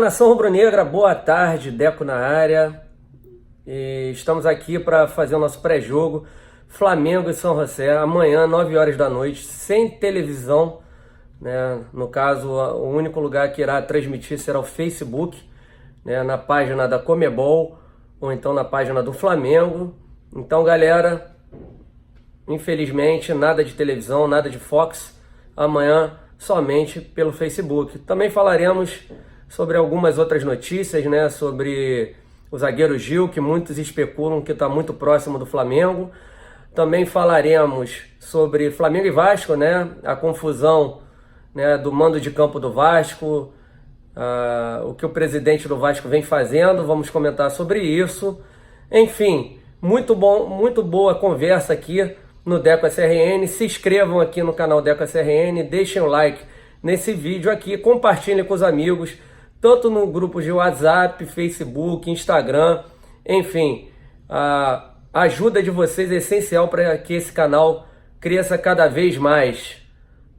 Nação Rubro-Negra, boa tarde, Deco na área. E estamos aqui para fazer o nosso pré-jogo Flamengo e São José, amanhã, 9 horas da noite, sem televisão, né? No caso, o único lugar que irá transmitir será o Facebook, né? Na página da Comebol ou então na página do Flamengo. Então, galera, infelizmente, nada de televisão, nada de Fox, amanhã somente pelo Facebook. Também falaremos sobre algumas outras notícias, né? Sobre o zagueiro Gil, que muitos especulam que está muito próximo do Flamengo. Também falaremos sobre Flamengo e Vasco, né? A confusão, né, do mando de campo do Vasco, o que o presidente do Vasco vem fazendo. Vamos comentar sobre isso. Enfim, muito boa conversa aqui no Deco SRN. Se inscrevam aqui no canal Deco SRN, deixem o like nesse vídeo aqui, compartilhem com os amigos, tanto no grupo de WhatsApp, Facebook, Instagram, enfim, a ajuda de vocês é essencial para que esse canal cresça cada vez mais.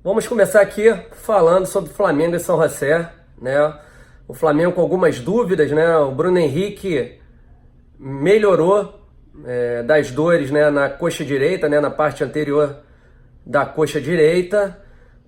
Vamos começar aqui falando sobre Flamengo e São José, né? O Flamengo com algumas dúvidas, né? O Bruno Henrique melhorou das dores, né, na coxa direita, né, na parte anterior da coxa direita,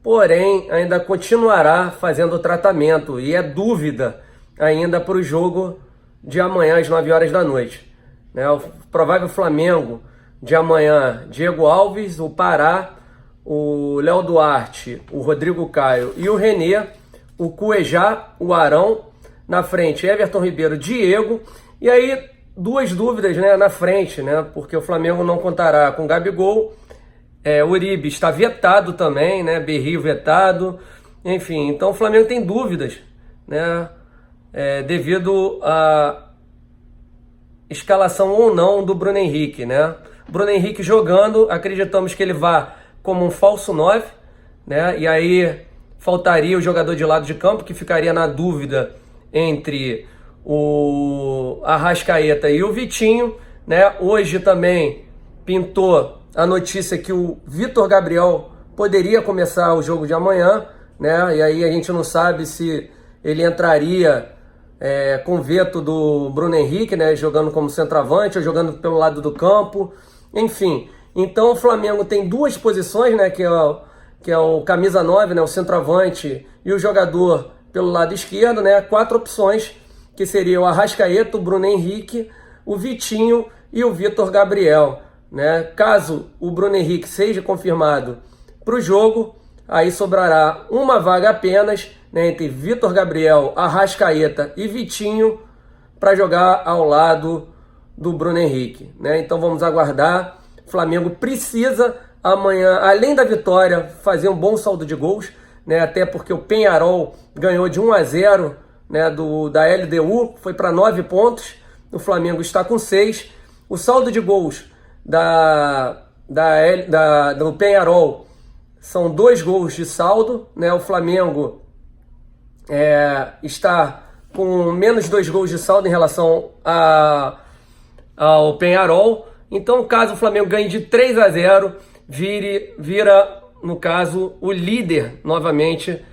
porém ainda continuará fazendo o tratamento e é dúvida ainda para o jogo de amanhã às 9 horas da noite, né? O provável Flamengo de amanhã: Diego Alves, o Pará, o Léo Duarte, o Rodrigo Caio e o René, o Cuejá, o Arão, na frente Everton Ribeiro, Diego, e aí duas dúvidas, né, na frente, né, porque o Flamengo não contará com Gabigol, Uribe está vetado também, né, Berrio vetado, enfim, então o Flamengo tem dúvidas, né, devido à escalação ou não do Bruno Henrique, né. Bruno Henrique jogando, acreditamos que ele vá como um falso 9, né, e aí faltaria o jogador de lado de campo, que ficaria na dúvida entre o Arrascaeta e o Vitinho, né? Hoje também pintou a notícia que o Vitor Gabriel poderia começar o jogo de amanhã, né? E aí a gente não sabe se ele entraria com veto do Bruno Henrique, né? Jogando como centroavante ou jogando pelo lado do campo, enfim. Então o Flamengo tem duas posições, né? Que é o camisa 9, né? O centroavante, e o jogador pelo lado esquerdo, né? 4 opções, que seria o Arrascaeta, o Bruno Henrique, o Vitinho e o Vitor Gabriel, né? Caso o Bruno Henrique seja confirmado para o jogo, aí sobrará uma vaga apenas, né, entre Vitor Gabriel, Arrascaeta e Vitinho para jogar ao lado do Bruno Henrique, né? Então vamos aguardar. O Flamengo precisa amanhã, além da vitória, fazer um bom saldo de gols, né? Até porque o Peñarol ganhou de 1-0, né, da LDU, foi para 9 pontos, o Flamengo está com 6, o saldo de gols do Peñarol são 2 gols de saldo, né? O Flamengo está com menos 2 gols de saldo em relação ao Peñarol. Então, caso o Flamengo ganhe de 3-0, vira, no caso, o líder novamente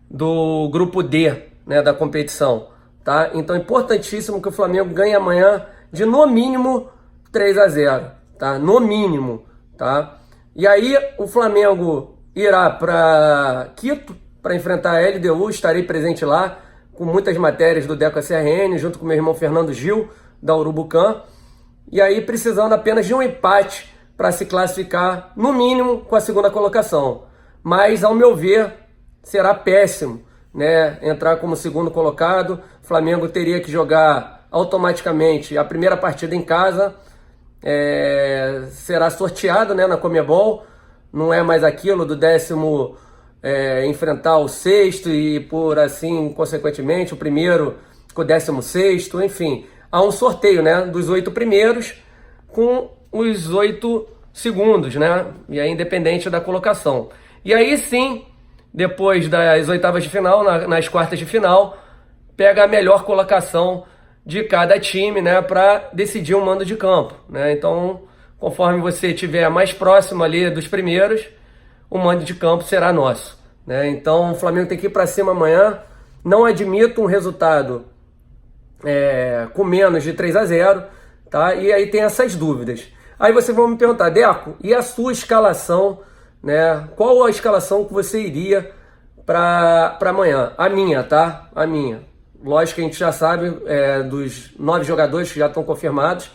do grupo D, né, da competição, tá? Então é importantíssimo que o Flamengo ganhe amanhã de no mínimo 3-0, tá? No mínimo, tá? E aí o Flamengo irá para Quito para enfrentar a LDU, estarei presente lá com muitas matérias do Deco SRN, junto com meu irmão Fernando Gil, da Urubucã, e aí precisando apenas de um empate para se classificar, no mínimo, com a segunda colocação. Mas, ao meu ver, será péssimo, né, entrar como segundo colocado. O Flamengo teria que jogar automaticamente a primeira partida em casa, será sorteado, né, na Comebol, não é mais aquilo do 10º enfrentar o 6º e por assim, consequentemente, o primeiro com o 16º, enfim, há um sorteio, né, dos 8 primeiros com os 8 segundos, né, e aí independente da colocação. E aí sim, depois das oitavas de final, nas quartas de final, pega a melhor colocação de cada time, né, para decidir o mando de campo, né? Então, conforme você estiver mais próximo ali dos primeiros, o mando de campo será nosso, né? Então, o Flamengo tem que ir para cima amanhã, não admito um resultado com menos de 3-0, tá? E aí tem essas dúvidas. Aí vocês vão me perguntar, Deco, e a sua escalação, né? Qual a escalação que você iria para amanhã? A minha, tá? A minha. Lógico que a gente já sabe dos 9 jogadores que já estão confirmados.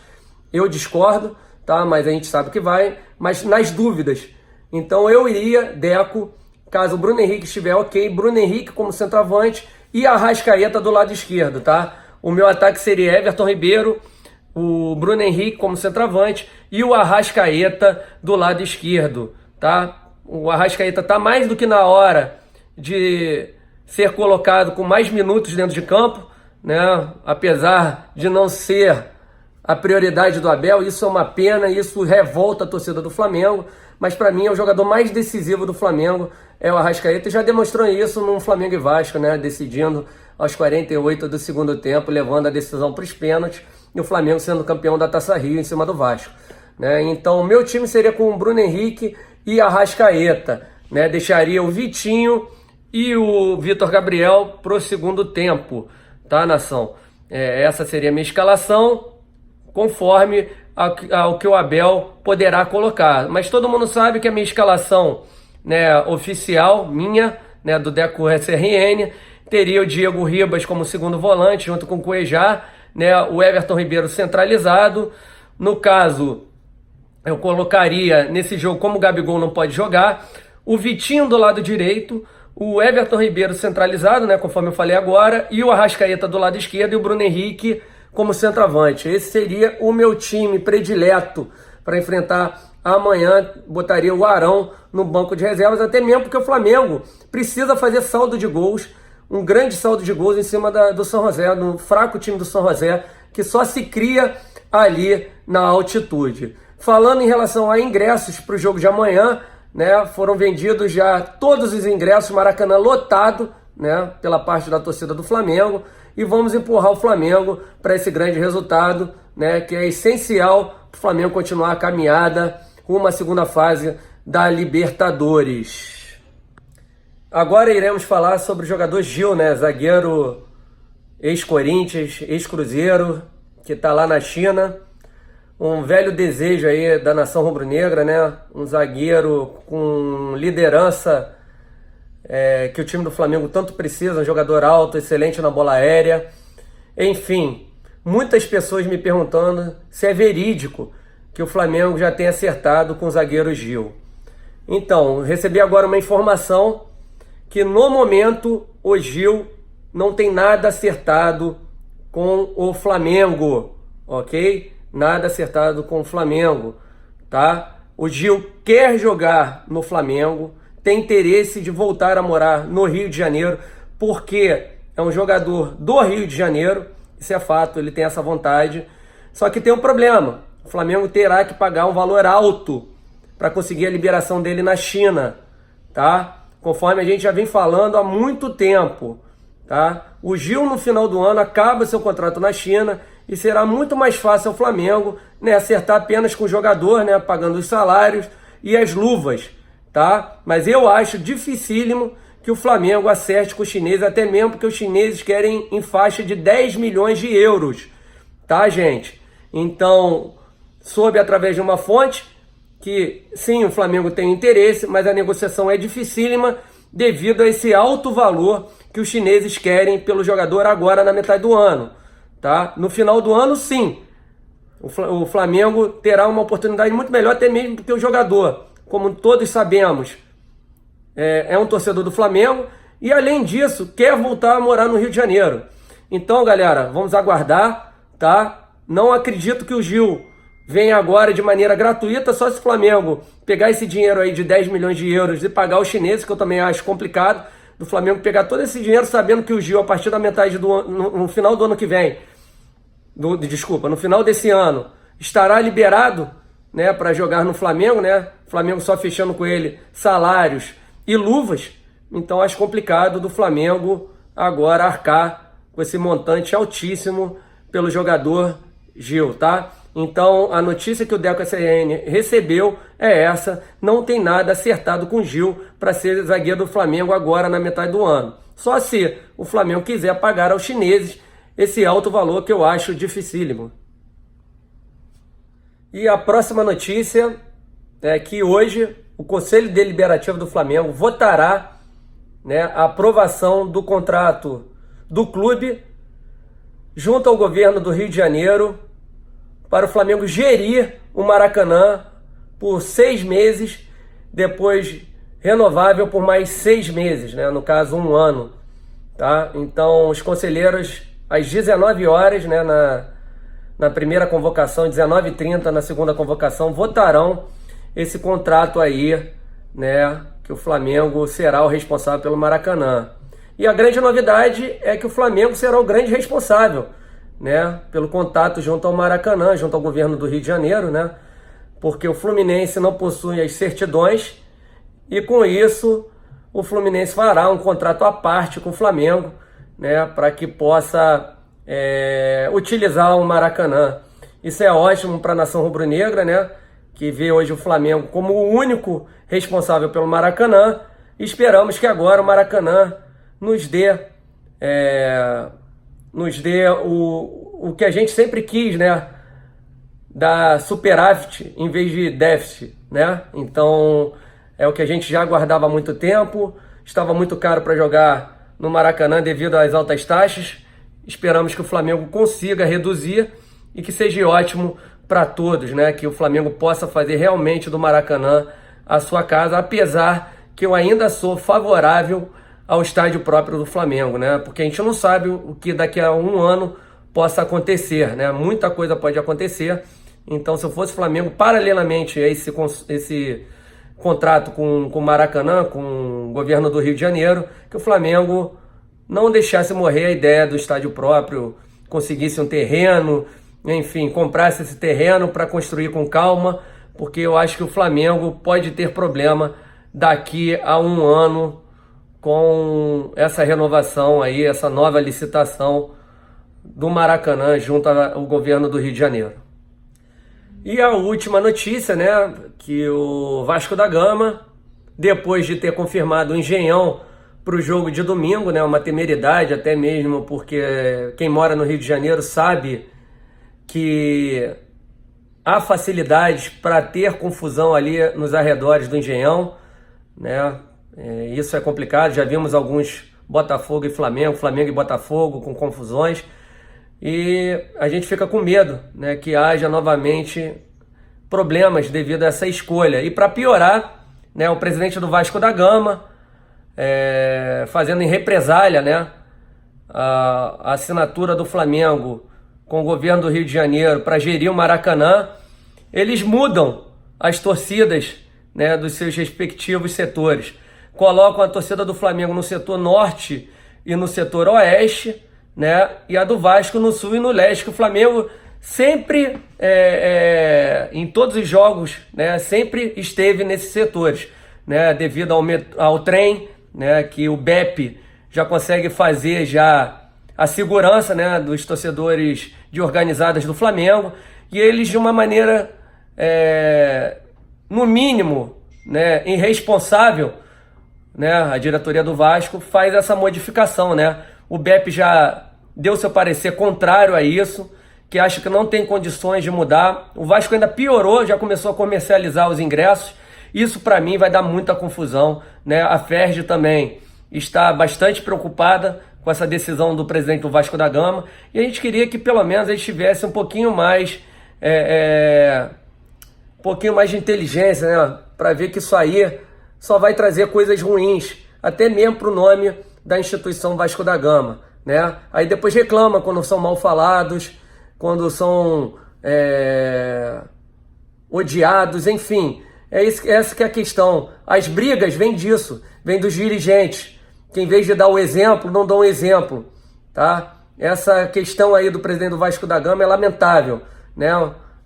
Eu discordo, tá? Mas a gente sabe que vai. Mas nas dúvidas, então eu iria, Deco, caso o Bruno Henrique estiver ok, Bruno Henrique como centroavante e Arrascaeta do lado esquerdo, tá? O meu ataque seria Everton Ribeiro, o Bruno Henrique como centroavante e o Arrascaeta do lado esquerdo, tá? O Arrascaeta tá mais do que na hora de ser colocado com mais minutos dentro de campo, né? Apesar de não ser a prioridade do Abel, isso é uma pena, isso revolta a torcida do Flamengo, mas para mim é o jogador mais decisivo do Flamengo, é o Arrascaeta, e já demonstrou isso no Flamengo e Vasco, né? Decidindo aos 48 do segundo tempo, levando a decisão para os pênaltis, e o Flamengo sendo campeão da Taça Rio em cima do Vasco, né? Então, meu time seria com o Bruno Henrique e Arrascaeta, né? Deixaria o Vitinho e o Vitor Gabriel pro segundo tempo, tá, nação? Essa seria a minha escalação, conforme ao que o Abel poderá colocar. Mas todo mundo sabe que a minha escalação, né, oficial, minha, né, do Deco SRN, teria o Diego Ribas como segundo volante, junto com o Cuejá, né, o Everton Ribeiro centralizado. No caso, eu colocaria nesse jogo, como o Gabigol não pode jogar, o Vitinho do lado direito, o Everton Ribeiro centralizado, né, conforme eu falei agora, e o Arrascaeta do lado esquerdo e o Bruno Henrique como centroavante. Esse seria o meu time predileto para enfrentar amanhã. Botaria o Arão no banco de reservas, até mesmo porque o Flamengo precisa fazer saldo de gols, um grande saldo de gols em cima do São José, do fraco time do São José, que só se cria ali na altitude. Falando em relação a ingressos para o jogo de amanhã, né, foram vendidos já todos os ingressos, Maracanã lotado, né, pela parte da torcida do Flamengo, e vamos empurrar o Flamengo para esse grande resultado, né, que é essencial para o Flamengo continuar a caminhada rumo à segunda fase da Libertadores. Agora iremos falar sobre o jogador Gil, né, zagueiro ex-Corinthians, ex-Cruzeiro, que está lá na China. Um velho desejo aí da nação rubro-negra, né? Um zagueiro com liderança que o time do Flamengo tanto precisa, um jogador alto, excelente na bola aérea. Enfim, muitas pessoas me perguntando se é verídico que o Flamengo já tem acertado com o zagueiro Gil. Então, recebi agora uma informação que no momento o Gil não tem nada acertado com o Flamengo, ok? Nada acertado com o Flamengo, tá? O Gil quer jogar no Flamengo, tem interesse de voltar a morar no Rio de Janeiro, porque é um jogador do Rio de Janeiro, isso é fato, ele tem essa vontade. Só que tem um problema, o Flamengo terá que pagar um valor alto para conseguir a liberação dele na China, tá? Conforme a gente já vem falando há muito tempo, tá? O Gil no final do ano acaba seu contrato na China e será muito mais fácil ao Flamengo, né, acertar apenas com o jogador, né, pagando os salários e as luvas, tá? Mas eu acho dificílimo que o Flamengo acerte com os chineses, até mesmo porque os chineses querem em faixa de 10 milhões de euros, tá, gente? Então, soube através de uma fonte que sim, o Flamengo tem interesse, mas a negociação é dificílima devido a esse alto valor que os chineses querem pelo jogador agora na metade do ano, tá? No final do ano, sim, o Flamengo terá uma oportunidade muito melhor, até mesmo porque o jogador, como todos sabemos, é um torcedor do Flamengo e, além disso, quer voltar a morar no Rio de Janeiro. Então, galera, vamos aguardar, tá? Não acredito que o Gil venha agora de maneira gratuita, só se o Flamengo pegar esse dinheiro aí de 10 milhões de euros e pagar os chineses, que eu também acho complicado, do Flamengo pegar todo esse dinheiro sabendo que o Gil, a partir da metade do ano, no final do ano que vem, no final desse ano, estará liberado, né, para jogar no Flamengo, né? O Flamengo só fechando com ele salários e luvas. Então acho complicado do Flamengo agora arcar com esse montante altíssimo pelo jogador Gil, tá? Então a notícia que o Deco SRN recebeu é essa, não tem nada acertado com o Gil para ser zagueiro do Flamengo agora na metade do ano. Só se o Flamengo quiser pagar aos chineses esse alto valor que eu acho dificílimo. E a próxima notícia é que hoje o Conselho Deliberativo do Flamengo votará, né, a aprovação do contrato do clube junto ao governo do Rio de Janeiro para o Flamengo gerir o Maracanã por 6 meses, depois renovável por mais 6 meses, né, no caso 1 ano. Tá? Então os conselheiros às 19 horas, né, na primeira convocação, 19h30 na segunda convocação, votarão esse contrato aí, né, que o Flamengo será o responsável pelo Maracanã. E a grande novidade é que o Flamengo será o grande responsável, né, pelo contato junto ao Maracanã, junto ao governo do Rio de Janeiro, né, porque o Fluminense não possui as certidões e com isso o Fluminense fará um contrato à parte com o Flamengo, né, para que possa utilizar o Maracanã. Isso é ótimo para a nação rubro-negra, né, que vê hoje o Flamengo como o único responsável pelo Maracanã. Esperamos que agora o Maracanã nos dê o que a gente sempre quis, né, da superávit em vez de déficit, né? Então é o que a gente já aguardava há muito tempo. Estava muito caro para jogar no Maracanã devido às altas taxas. Esperamos que o Flamengo consiga reduzir e que seja ótimo para todos, né? Que o Flamengo possa fazer realmente do Maracanã a sua casa, apesar que eu ainda sou favorável ao estádio próprio do Flamengo, né? Porque a gente não sabe o que daqui a 1 ano possa acontecer, né? Muita coisa pode acontecer. Então, se eu fosse Flamengo, paralelamente a esse contrato com o Maracanã, com o governo do Rio de Janeiro, que o Flamengo não deixasse morrer a ideia do estádio próprio, conseguisse um terreno, enfim, comprasse esse terreno para construir com calma, porque eu acho que o Flamengo pode ter problema daqui a 1 ano com essa renovação aí, essa nova licitação do Maracanã junto ao governo do Rio de Janeiro. E a última notícia, né, que o Vasco da Gama, depois de ter confirmado o Engenhão para o jogo de domingo, né, uma temeridade até mesmo, porque quem mora no Rio de Janeiro sabe que há facilidades para ter confusão ali nos arredores do Engenhão, né? Isso é complicado, já vimos alguns Botafogo e Flamengo, Flamengo e Botafogo com confusões, e a gente fica com medo, né, que haja novamente problemas devido a essa escolha. E para piorar, né, o presidente do Vasco da Gama, fazendo em represália, né, a assinatura do Flamengo com o governo do Rio de Janeiro para gerir o Maracanã, eles mudam as torcidas, né, dos seus respectivos setores. Colocam a torcida do Flamengo no setor norte e no setor oeste, né, e a do Vasco no sul e no leste, que o Flamengo sempre, em todos os jogos, né, sempre esteve nesses setores, né, devido ao trem, né, que o BEP já consegue fazer já a segurança, né, dos torcedores de organizadas do Flamengo, e eles de uma maneira, no mínimo, né, irresponsável, né, a diretoria do Vasco faz essa modificação, né? O BEP já deu seu parecer contrário a isso, que acha que não tem condições de mudar. O Vasco ainda piorou, já começou a comercializar os ingressos. Isso para mim vai dar muita confusão, né? A Ferg também está bastante preocupada com essa decisão do presidente do Vasco da Gama, e a gente queria que pelo menos eles tivessem um pouquinho mais de inteligência, né? Para ver que isso aí só vai trazer coisas ruins, até mesmo para o nome da instituição Vasco da Gama, né? Aí depois reclama quando são mal falados, quando são odiados, enfim. Essa que é a questão. As brigas vêm disso, vêm dos dirigentes, que em vez de dar o exemplo, não dão o exemplo, tá? Essa questão aí do presidente do Vasco da Gama é lamentável, né?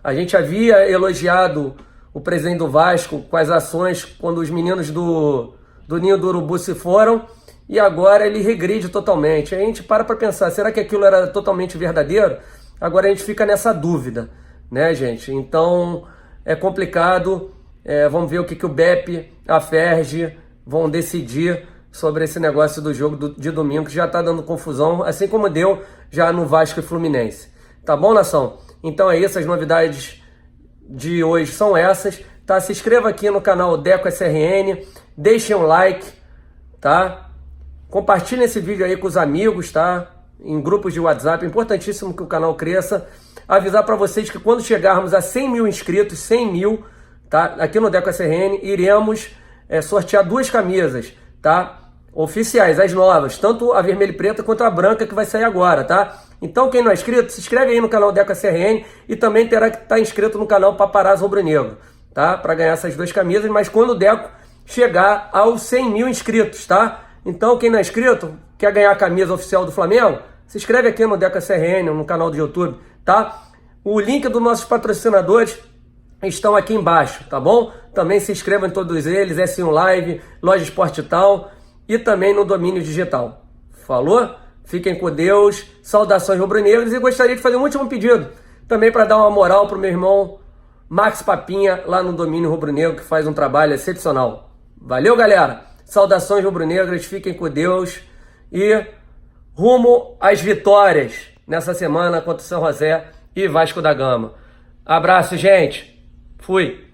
A gente havia elogiado o presidente do Vasco com as ações quando os meninos do Ninho do Urubu se foram, e agora ele regride totalmente. A gente para pensar, será que aquilo era totalmente verdadeiro? Agora a gente fica nessa dúvida, né, gente? Então é complicado, vamos ver o que o BEP, a Ferg vão decidir sobre esse negócio do jogo de domingo, que já tá dando confusão, assim como deu já no Vasco e Fluminense. Tá bom, nação? Então é isso, as novidades de hoje são essas, tá? Se inscreva aqui no canal Deco SRN, deixem um like, tá? Compartilhem esse vídeo aí com os amigos, tá? Em grupos de WhatsApp, é importantíssimo que o canal cresça. Avisar para vocês que quando chegarmos a 100 mil inscritos, 100 mil, tá? Aqui no Deco SRN, iremos sortear 2 camisas, tá? Oficiais, as novas, tanto a vermelha e preta quanto a branca que vai sair agora, tá? Então quem não é inscrito, se inscreve aí no canal Deco SRN e também terá que estar inscrito no canal Paparazzo Rubro-Negro, tá? Para ganhar essas 2 camisas, mas quando o Deco chegar aos 100 mil inscritos, tá? Então quem não é inscrito, quer ganhar a camisa oficial do Flamengo, se inscreve aqui no Deco SRN, no canal do YouTube, tá? O link dos nossos patrocinadores estão aqui embaixo, tá bom? Também se inscreva em todos eles, S1 Live, Loja Esporte Tal e também no domínio digital. Falou? Fiquem com Deus, saudações rubro-negras, e gostaria de fazer um último pedido, também para dar uma moral pro meu irmão Max Papinha, lá no domínio rubro-negro, que faz um trabalho excepcional. Valeu, galera! Saudações rubro-negras, fiquem com Deus e rumo às vitórias nessa semana contra o São José e Vasco da Gama. Abraço, gente! Fui!